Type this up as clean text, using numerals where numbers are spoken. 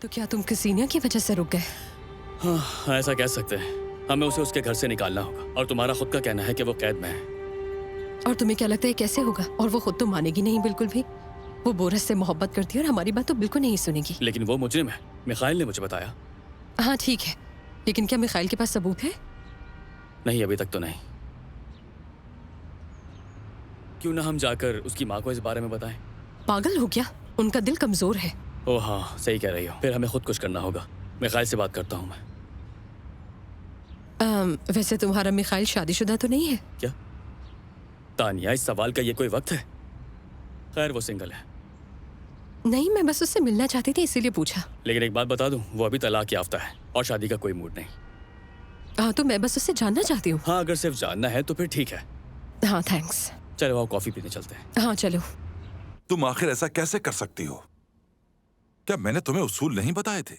तो क्या तुम कसीनिया की वजह से रुक गए? हाँ, ऐसा कह सकते हैं। हमें उसे उसके घर से निकालना होगा और तुम्हारा खुद का कहना है कि वो कैद में है। और तुम्हें क्या लगता है कैसे होगा? और वो खुद तो मानेगी नहीं बिल्कुल भी। वो बोरस से मोहब्बत करती है और हमारी बात तो बिल्कुल नहीं सुनेगी। लेकिन वो मुजरिम है, मिखाइल ने मुझे बताया। हाँ ठीक है, लेकिन क्या मिखाइल के पास सबूत है? नहीं, अभी तक तो नहीं। क्यों ना हम जाकर उसकी माँ को इस बारे में बताएं? पागल हो क्या? उनका दिल कमजोर है। ओह हाँ, सही कह रही हो। फिर हमें खुद कुछ करना होगा। मिखाइल से बात करता हूँ मैं। वैसे तुम्हारा मिखाइल शादीशुदा तो नहीं है? क्या तानिया, इस सवाल का ये कोई वक्त है? खैर, वो सिंगल है। नहीं, मैं बस उससे मिलना चाहती थी इसीलिए पूछा। लेकिन एक बात बता दूं, वो अभी तलाक याफ्ता है और शादी का कोई मूड नहीं। हाँ तो मैं बस उससे जानना चाहती हूँ। हाँ, अगर सिर्फ जानना है तो फिर ठीक है। हाँ थैंक्स। चलो आओ, कॉफी पीने चलते हैं। हाँ चलो। तुम आखिर ऐसा कैसे कर सकती हो? क्या मैंने तुम्हें उसूल नहीं बताए थे?